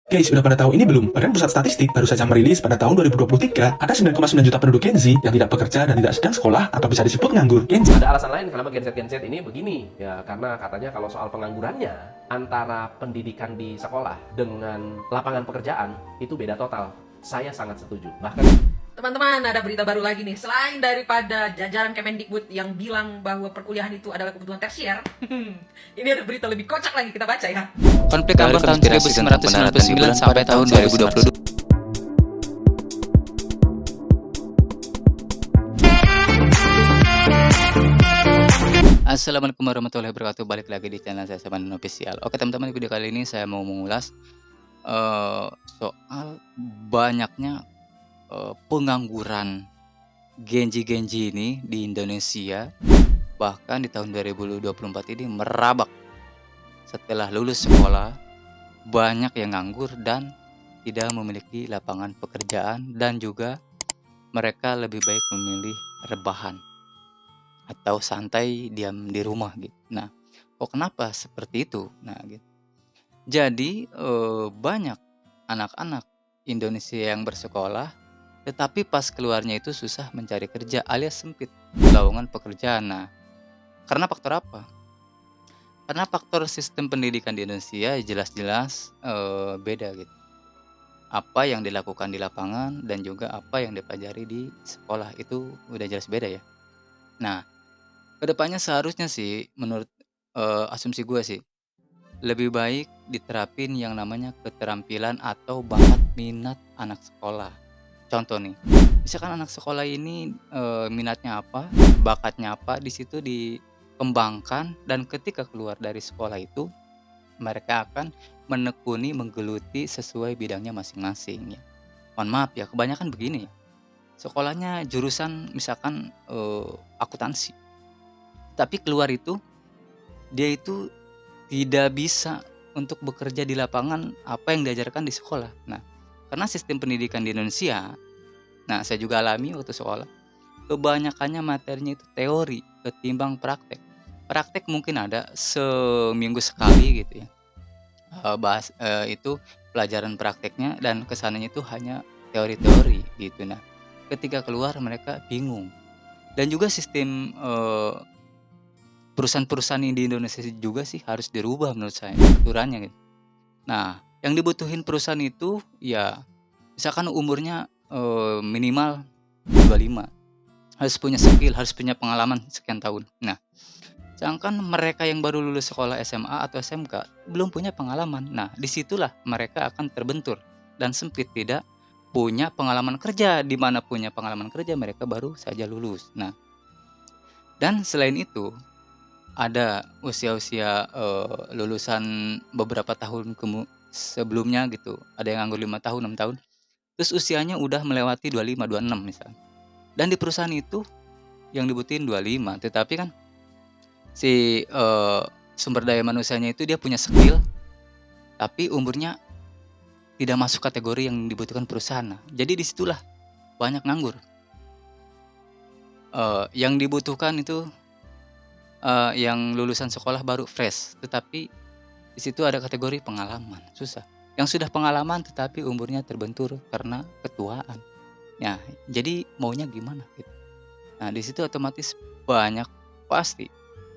Guys, udah pada tahu ini belum? Badan Pusat Statistik baru saja merilis pada tahun 2023, ada 9,9 juta penduduk Gen Z yang tidak bekerja dan tidak sedang sekolah atau bisa disebut nganggur. Gen Z. Ada alasan lain kenapa Gen Z ini begini, ya karena katanya kalau soal penganggurannya antara pendidikan di sekolah dengan lapangan pekerjaan itu beda total. Saya sangat setuju. Bahkan Teman-teman, ada berita baru lagi nih. Selain daripada jajaran Kemendikbud yang bilang bahwa perkuliahan itu adalah kebutuhan tersier, ini ada berita lebih kocak lagi, kita baca ya. Konflik Ambon tahun 1999 sampai tahun 2022. Assalamualaikum warahmatullahi wabarakatuh. Balik lagi di channel saya Saban Official. Oke teman-teman, di video kali ini saya mau mengulas soal banyaknya pengangguran Genji ini di Indonesia. Bahkan di tahun 2024 ini merabak. Setelah lulus sekolah, banyak yang nganggur dan tidak memiliki lapangan pekerjaan, dan juga mereka lebih baik memilih rebahan atau santai diam di rumah gitu. Nah, kenapa seperti itu? Nah, gitu. Jadi banyak anak-anak Indonesia yang bersekolah tetapi pas keluarnya itu susah mencari kerja alias sempit lowongan pekerjaan. Nah, karena faktor apa? Karena faktor sistem pendidikan di Indonesia jelas-jelas beda gitu. Apa yang dilakukan di lapangan dan juga apa yang dipelajari di sekolah itu udah jelas beda ya. Nah, kedepannya seharusnya sih menurut asumsi gue sih lebih baik diterapin yang namanya keterampilan atau bakat minat anak sekolah. Contoh nih, misalkan anak sekolah ini minatnya apa, bakatnya apa, di situ dikembangkan, dan ketika keluar dari sekolah itu mereka akan menekuni, menggeluti sesuai bidangnya masing-masing ya. Mohon maaf ya, kebanyakan begini ya. Sekolahnya jurusan misalkan akuntansi, tapi keluar itu dia itu tidak bisa untuk bekerja di lapangan apa yang diajarkan di sekolah. Nah, karena sistem pendidikan di Indonesia, nah saya juga alami waktu sekolah, kebanyakannya materinya itu teori ketimbang praktek. Praktek mungkin ada seminggu sekali gitu ya, itu pelajaran prakteknya, dan kesananya itu hanya teori-teori gitu. Nah, ketika keluar mereka bingung. Dan juga sistem perusahaan-perusahaan di Indonesia juga sih harus dirubah menurut saya aturannya gitu. Nah, yang dibutuhin perusahaan itu ya misalkan umurnya minimal 25, harus punya skill, harus punya pengalaman sekian tahun. Nah, sedangkan mereka yang baru lulus sekolah SMA atau SMK belum punya pengalaman. Nah, disitulah mereka akan terbentur dan sempit, tidak punya pengalaman kerja. Di mana punya pengalaman kerja mereka baru saja lulus. Nah, dan selain itu ada usia-usia lulusan beberapa tahun sebelumnya gitu. Ada yang nganggur 5 tahun, 6 tahun. Terus usianya udah melewati 25, 26 misalnya. Dan di perusahaan itu yang dibutuhin 25, tetapi kan si sumber daya manusianya itu dia punya skill, tapi umurnya tidak masuk kategori yang dibutuhkan perusahaan. Nah, jadi disitulah banyak nganggur. Yang dibutuhkan itu yang lulusan sekolah baru fresh, tetapi di situ ada kategori pengalaman, susah. Yang sudah pengalaman tetapi umurnya terbentur karena ketuaan. Nah, jadi maunya gimana gitu. Nah, di situ otomatis banyak pasti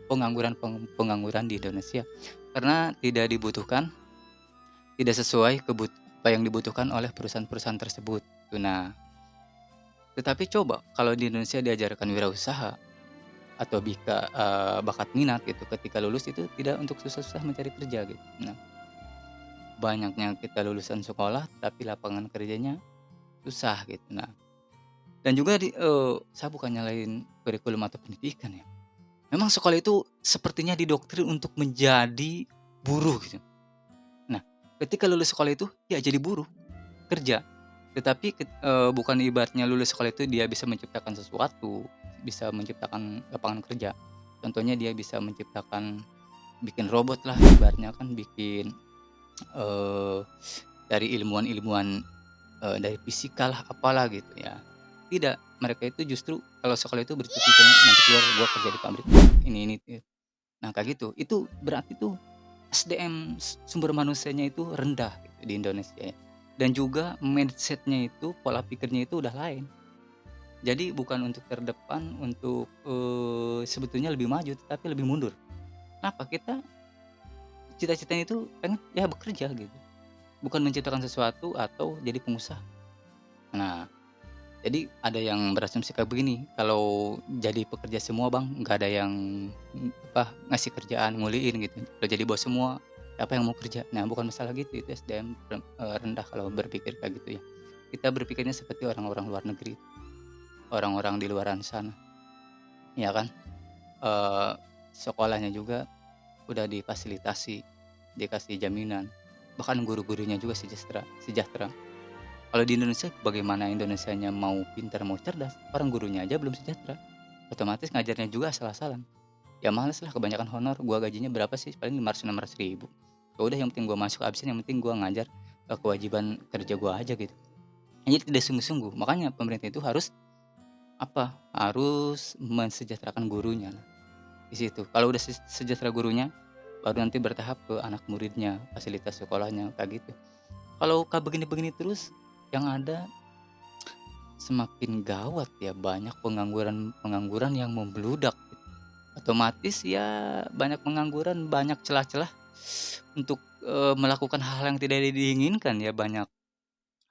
pengangguran di Indonesia karena tidak dibutuhkan, tidak sesuai apa yang dibutuhkan oleh perusahaan-perusahaan tersebut. Nah, tetapi coba kalau di Indonesia diajarkan wirausaha atau bakat minat gitu, ketika lulus itu tidak untuk susah-susah mencari kerja gitu. Nah, banyaknya kita lulusan sekolah tapi lapangan kerjanya susah gitu. Nah, dan juga saya bukan nyalain kurikulum atau pendidikan ya. Memang sekolah itu sepertinya didoktrin untuk menjadi buruh gitu. Nah, ketika lulus sekolah itu ya jadi buruh, kerja. Tetapi bukan ibaratnya lulus sekolah itu dia bisa menciptakan sesuatu, bisa menciptakan lapangan kerja. Contohnya dia bisa menciptakan, bikin robot lah ibaratnya, kan bikin dari ilmuwan-ilmuwan dari fisika lah apalah gitu ya. Tidak, mereka itu justru kalau sekolah itu bercita-cita nanti keluar gua kerja di pabrik ini. Nah, kayak gitu. Itu berarti tuh SDM sumber manusianya itu rendah. di Indonesia ya. Dan juga mindset-nya itu, pola pikirnya itu udah lain. Jadi bukan untuk terdepan, untuk sebetulnya lebih maju, tetapi lebih mundur. Kenapa? Kita cita-citanya itu pengen ya bekerja gitu, bukan menciptakan sesuatu atau jadi pengusaha. Nah, jadi ada yang berasumsi kayak begini, kalau jadi pekerja semua bang, nggak ada yang ngasih kerjaan, nguliin gitu. Udah jadi bos semua, siapa yang mau kerja? Nah, bukan masalah gitu, itu SDM rendah kalau berpikir kayak gitu ya. Kita berpikirnya seperti orang-orang luar negeri, orang-orang di luaran sana, ya kan? Sekolahnya juga udah difasilitasi, dikasih jaminan, bahkan guru-gurunya juga sejahtera. Kalau di Indonesia bagaimana Indonesianya mau pintar mau cerdas, orang gurunya aja belum sejahtera, otomatis ngajarnya juga asal-asalan. Ya males lah, kebanyakan honor, gua gajinya berapa sih, paling 500-600 ribu. Ya udah, yang penting gua masuk absen, yang penting gua ngajar, kewajiban kerja gua aja gitu. Jadi tidak sungguh-sungguh, makanya pemerintah itu harus harus mensejahterakan gurunya di situ. Kalau udah sejahtera gurunya, baru nanti bertahap ke anak muridnya, fasilitas sekolahnya kayak gitu. Kalau begini-begini terus, yang ada semakin gawat ya, banyak pengangguran yang membludak. Otomatis ya banyak pengangguran, banyak celah-celah untuk melakukan hal yang tidak diinginkan ya, banyak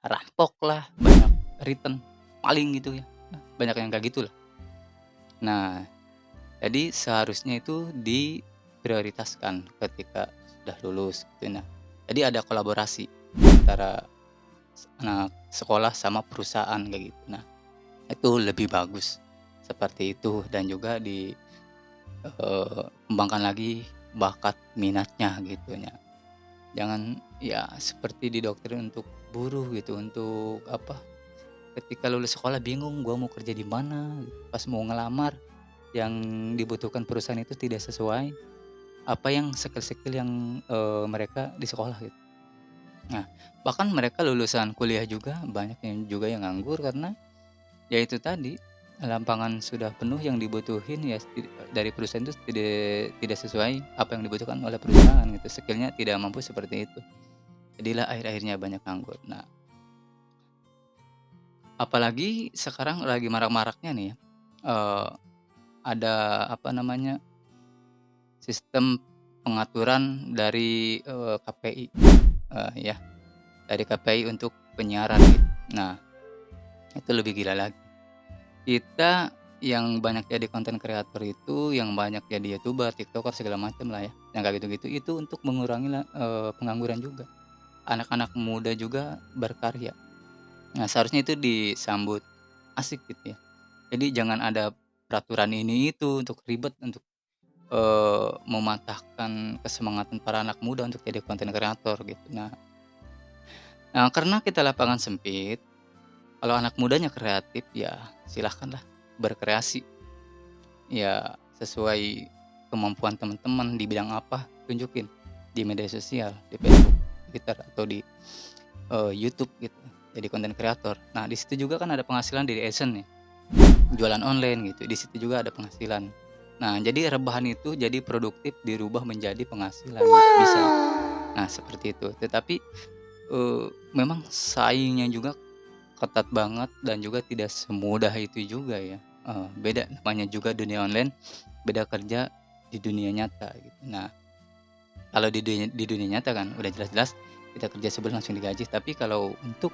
rampok lah, banyak return, maling gitu ya. Banyak yang kayak gitulah. Nah, jadi seharusnya itu diprioritaskan ketika sudah lulus gitu. Nah, jadi ada kolaborasi antara anak sekolah sama perusahaan kayak gitu. Nah, itu lebih bagus seperti itu, dan juga kembangkan lagi bakat minatnya gitu ya. Jangan ya seperti didoktrin untuk buruh gitu, untuk ketika lulus sekolah bingung gua mau kerja di mana, pas mau ngelamar yang dibutuhkan perusahaan itu tidak sesuai apa yang skill-skill yang mereka di sekolah gitu. Nah, bahkan mereka lulusan kuliah juga banyak yang juga yang nganggur karena ya itu tadi, lapangan sudah penuh, yang dibutuhin ya dari perusahaan itu tidak sesuai apa yang dibutuhkan oleh perusahaan gitu, skillnya tidak mampu seperti itu. Jadilah akhir-akhirnya banyak nganggur. Nah, apalagi sekarang lagi marak-maraknya nih ya, ada sistem pengaturan dari KPI, ya dari KPI untuk penyiaran gitu. Nah, itu lebih gila lagi. Kita yang banyak jadi konten kreator itu, yang banyak jadi YouTuber, TikToker segala macam lah ya, yang kayak gitu-gitu, itu untuk mengurangi pengangguran juga. Anak-anak muda juga berkarya. Nah, seharusnya itu disambut asik gitu ya. Jadi jangan ada peraturan ini itu untuk ribet, untuk mematahkan kesemangatan para anak muda untuk jadi konten kreator gitu. Nah, karena kita lapangan sempit, kalau anak mudanya kreatif ya silahkanlah berkreasi. Ya sesuai kemampuan teman-teman di bidang apa, tunjukin di media sosial, di Facebook, Twitter, atau di YouTube gitu. Jadi konten kreator. Nah, di situ juga kan ada penghasilan dari AdSense nih. Jualan online gitu. Di situ juga ada penghasilan. Nah, jadi rebahan itu jadi produktif dirubah menjadi penghasilan. Bisa. Nah, seperti itu. Tetapi memang saingnya juga ketat banget, dan juga tidak semudah itu juga ya. Beda, namanya juga dunia online, beda kerja di dunia nyata gitu. Nah, kalau di dunia nyata kan udah jelas-jelas kita kerja sebulan langsung digaji, tapi kalau untuk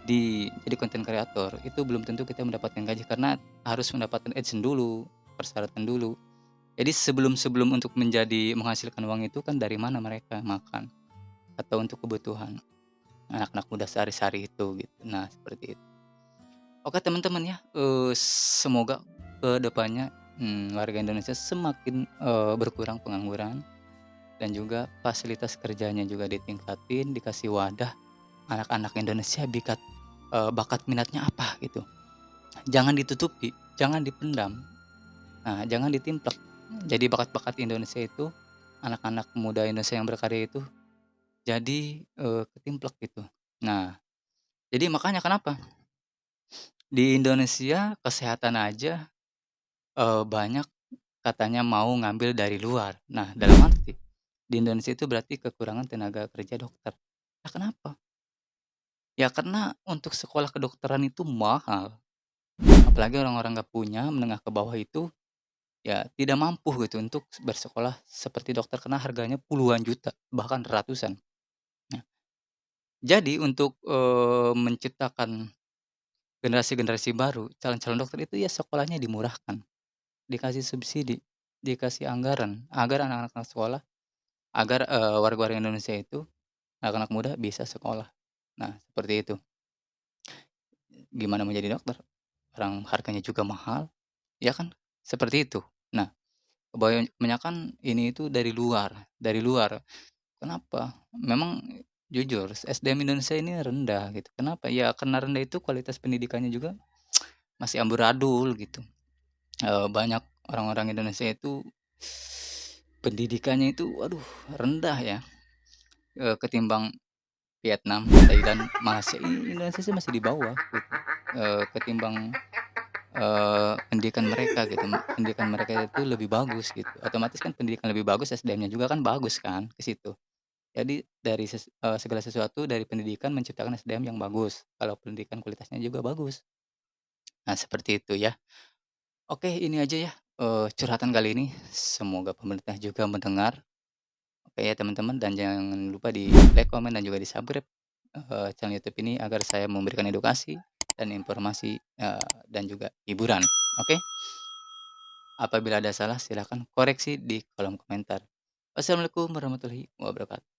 jadi konten kreator itu belum tentu kita mendapatkan gaji, karena harus mendapatkan AdSense dulu, persyaratan dulu. Jadi sebelum untuk menghasilkan uang itu kan dari mana mereka makan atau untuk kebutuhan anak-anak muda sehari-hari itu gitu. Nah, seperti itu. Oke teman-teman ya, semoga ke depannya warga Indonesia semakin berkurang pengangguran, dan juga fasilitas kerjanya juga ditingkatin, dikasih wadah. Anak-anak Indonesia bakat minatnya apa gitu. Jangan ditutupi, jangan dipendam. Nah, jangan ditimplek. Jadi bakat-bakat Indonesia itu, anak-anak muda Indonesia yang berkarya itu jadi ketimplek gitu. Nah, jadi makanya kenapa di Indonesia kesehatan aja banyak katanya mau ngambil dari luar. Nah, dalam arti di Indonesia itu berarti kekurangan tenaga kerja dokter. Ya kenapa? Ya karena untuk sekolah kedokteran itu mahal. Apalagi orang-orang nggak punya, menengah ke bawah itu, ya tidak mampu gitu untuk bersekolah seperti dokter karena harganya puluhan juta, bahkan ratusan. Nah, jadi untuk, menciptakan generasi-generasi baru, calon-calon dokter itu ya sekolahnya dimurahkan, dikasih subsidi, dikasih anggaran, agar anak-anak sekolah, agar, warga-warga Indonesia itu, anak-anak muda bisa sekolah. Nah, seperti itu. Gimana mau jadi dokter? Orang harganya juga mahal, ya kan? Seperti itu. Nah, kebanyakan ini itu dari luar. Kenapa? Memang jujur SDM Indonesia ini rendah gitu. Kenapa? Ya karena rendah itu kualitas pendidikannya juga masih amburadul gitu. Banyak orang-orang Indonesia itu pendidikannya itu waduh rendah ya, ketimbang Vietnam, Thailand, Malaysia. Indonesia sih masih di bawah gitu, ketimbang, pendidikan mereka gitu. Pendidikan mereka itu lebih bagus gitu. Otomatis kan pendidikan lebih bagus, SDM-nya juga kan bagus kan ke situ. Jadi dari segala sesuatu dari pendidikan menciptakan SDM yang bagus, kalau pendidikan kualitasnya juga bagus. Nah seperti itu ya. Oke ini aja ya, curhatan kali ini, semoga pemerintah juga mendengar. Oke ya teman-teman dan jangan lupa di-like, komen, dan juga di-subscribe, channel YouTube ini agar saya memberikan edukasi dan informasi, dan juga hiburan, oke? Apabila ada salah silahkan koreksi di kolom komentar. Wassalamualaikum warahmatullahi wabarakatuh.